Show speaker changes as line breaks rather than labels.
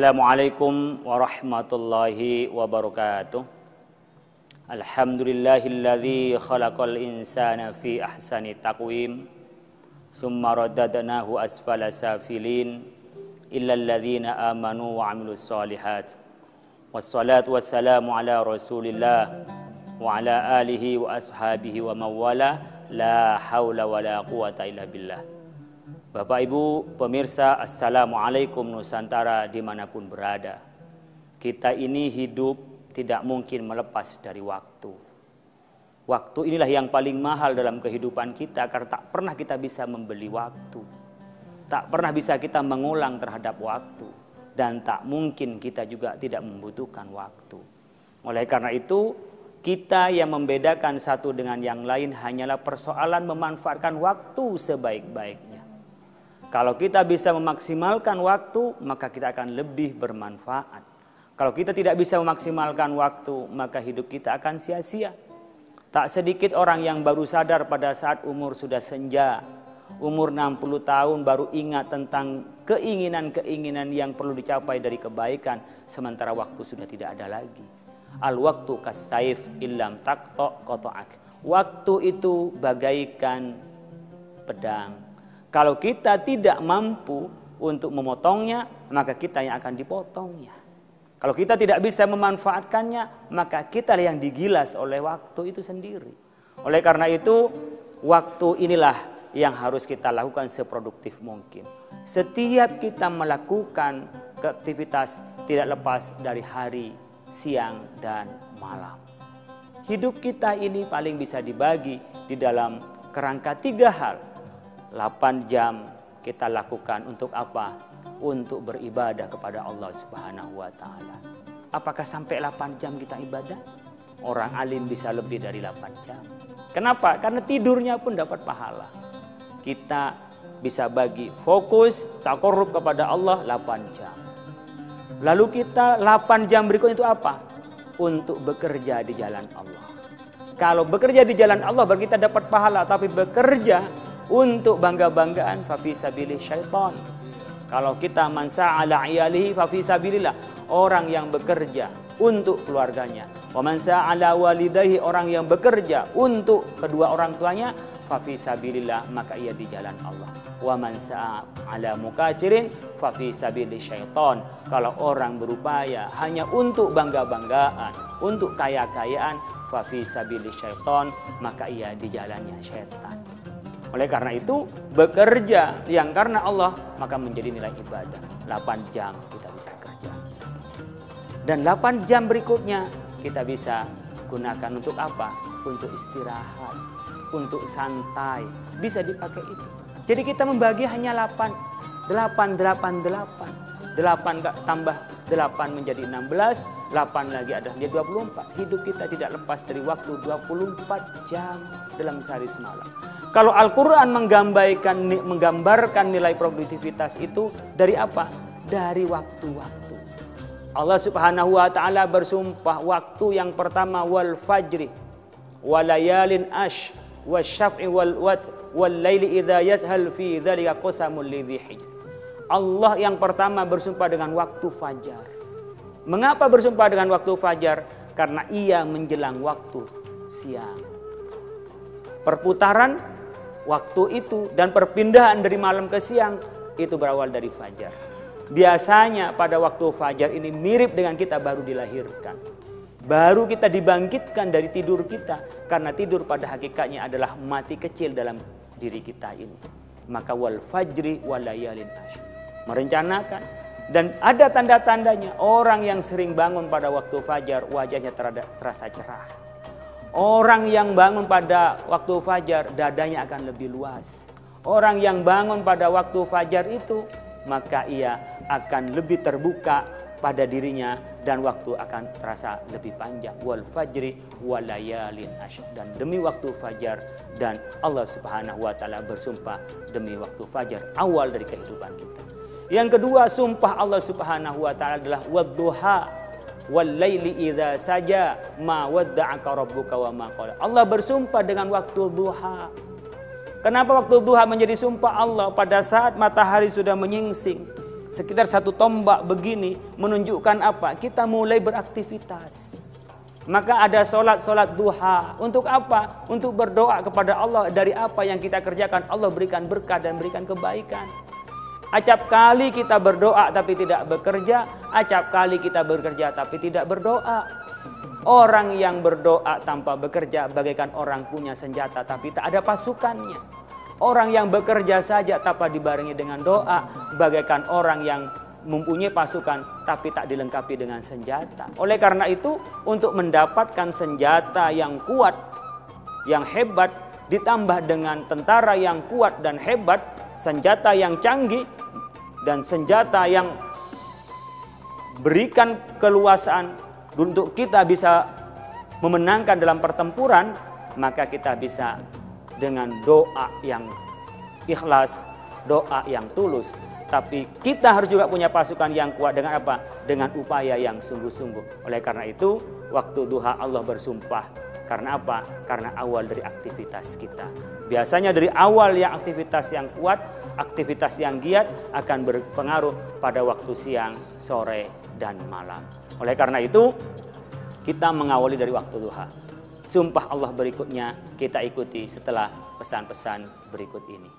Assalamualaikum warahmatullahi wabarakatuh. Alhamdulillahilladzi khalaqal insana fi ahsani taqwim thumma radadnahu asfala safilin illal ladzina amanu wa amilus solihat. Wassalatu wassalamu ala Rasulillah wa ala alihi wa ashabihi wa mawala la haula wala quwata illa billah. Bapak Ibu pemirsa, Assalamualaikum Nusantara dimanapun berada. Kita ini hidup tidak mungkin melepas dari waktu. Waktu inilah yang paling mahal dalam kehidupan kita, karena tak pernah kita bisa membeli waktu. Tak pernah bisa kita mengulang terhadap waktu. Dan tak mungkin kita juga tidak membutuhkan waktu. Oleh karena itu, kita yang membedakan satu dengan yang lain hanyalah persoalan memanfaatkan waktu sebaik-baiknya. Kalau kita bisa memaksimalkan waktu, maka kita akan lebih bermanfaat. Kalau kita tidak bisa memaksimalkan waktu, maka hidup kita akan sia-sia. Tak sedikit orang yang baru sadar pada saat umur sudah senja, umur 60 tahun baru ingat tentang keinginan-keinginan yang perlu dicapai dari kebaikan, sementara waktu sudah tidak ada lagi. Al-waktu kas-saif illam taqta qata'ak. Waktu itu bagaikan pedang. Kalau kita tidak mampu untuk memotongnya, maka kita yang akan dipotongnya. Kalau kita tidak bisa memanfaatkannya, maka kita yang digilas oleh waktu itu sendiri. Oleh karena itu, waktu inilah yang harus kita lakukan seproduktif mungkin. Setiap kita melakukan aktivitas tidak lepas dari hari, siang, dan malam. Hidup kita ini paling bisa dibagi di dalam kerangka 3 hal. 8 jam kita lakukan untuk apa? Untuk beribadah kepada Allah Subhanahu wa Ta'ala. Apakah sampai 8 jam kita ibadah? Orang alim bisa lebih dari 8 jam. Kenapa? Karena tidurnya pun dapat pahala. Kita bisa bagi fokus taqarrub kepada Allah 8 jam. Lalu kita 8 jam berikutnya itu apa? Untuk bekerja di jalan Allah. Kalau bekerja di jalan Allah berarti kita dapat pahala, tapi bekerja untuk bangga-banggaan fafi sabilih syaitan. Kalau kita mansa ala iyalihi fafi sabilillah, orang yang bekerja untuk keluarganya. Wa mansa ala walidayhi, orang yang bekerja untuk kedua orang tuanya, fafi sabilillah, maka ia di jalan Allah. Wa mansa ala mukatsirin fafi sabilih syaitan. Kalau orang berupaya hanya untuk bangga-banggaan, untuk kaya-kayaan, fafi sabilih syaitan, maka ia di jalannya syaitan. Oleh karena itu, bekerja yang karena Allah maka menjadi nilai ibadah. 8 jam kita bisa kerja. Dan 8 jam berikutnya kita bisa gunakan untuk apa? Untuk istirahat, untuk santai. Bisa dipakai itu. Jadi kita membagi hanya 8 tambah 8 menjadi 16, 8 lagi ada menjadi 24. Hidup kita tidak lepas dari waktu 24 jam dalam sehari semalam. Kalau Al-Quran menggambarkan nilai produktivitas itu dari apa? Dari waktu-waktu. Allah Subhanahu wa Ta'ala bersumpah waktu yang pertama wal fajri walayalin ash wasyaf'i wal laili idza yazhal fi dzalika qasamul lidhi hijr. Allah yang pertama bersumpah dengan waktu fajar. Mengapa bersumpah dengan waktu fajar? Karena ia menjelang waktu siang. Perputaran waktu itu dan perpindahan dari malam ke siang itu berawal dari fajar. Biasanya pada waktu fajar ini mirip dengan kita baru dilahirkan. Baru kita dibangkitkan dari tidur kita. Karena tidur pada hakikatnya adalah mati kecil dalam diri kita ini. Maka wal fajri walayalin asyr. Merencanakan. Dan ada tanda-tandanya. Orang yang sering bangun pada waktu fajar wajahnya terasa cerah. Orang yang bangun pada waktu fajar dadanya akan lebih luas. Orang yang bangun pada waktu fajar itu maka ia akan lebih terbuka pada dirinya dan waktu akan terasa lebih panjang. Wal fajri walayalin asyr. Dan demi waktu fajar dan Allah Subhanahu wa Ta'ala bersumpah demi waktu fajar awal dari kehidupan kita. Yang kedua, sumpah Allah Subhanahu wa Ta'ala adalah wadduha wal laili idza saja ma wadda'aka rabbuka wa ma qala. Allah bersumpah dengan waktu duha. Kenapa waktu duha menjadi sumpah Allah? Pada saat matahari sudah menyingsing,
sekitar 1 tombak begini menunjukkan apa? Kita mulai beraktivitas. Maka ada solat duha. Untuk apa? Untuk berdoa kepada Allah dari apa yang kita kerjakan. Allah berikan berkah dan berikan kebaikan. Acap kali kita berdoa tapi tidak bekerja. Acap kali kita bekerja tapi tidak berdoa. Orang yang berdoa tanpa bekerja bagaikan orang punya senjata tapi tak ada pasukannya. Orang yang bekerja saja tanpa dibarengi dengan doa bagaikan orang yang mempunyai pasukan tapi tak dilengkapi dengan senjata. Oleh karena itu, untuk mendapatkan senjata yang kuat, yang hebat, ditambah dengan tentara yang kuat dan hebat, senjata yang canggih dan senjata yang berikan keluasaan untuk kita bisa memenangkan dalam pertempuran, maka kita bisa dengan doa yang ikhlas, doa yang tulus. Tapi kita harus juga punya pasukan yang kuat dengan apa? Dengan upaya yang sungguh-sungguh. Oleh karena itu, waktu duha Allah bersumpah. Karena apa? Karena awal dari aktivitas kita. Biasanya dari awal yang aktivitas yang kuat, aktivitas yang giat akan berpengaruh pada waktu siang, sore, dan malam. Oleh karena itu, kita mengawali dari waktu duha. Sumpah Allah berikutnya kita ikuti setelah pesan-pesan berikut ini.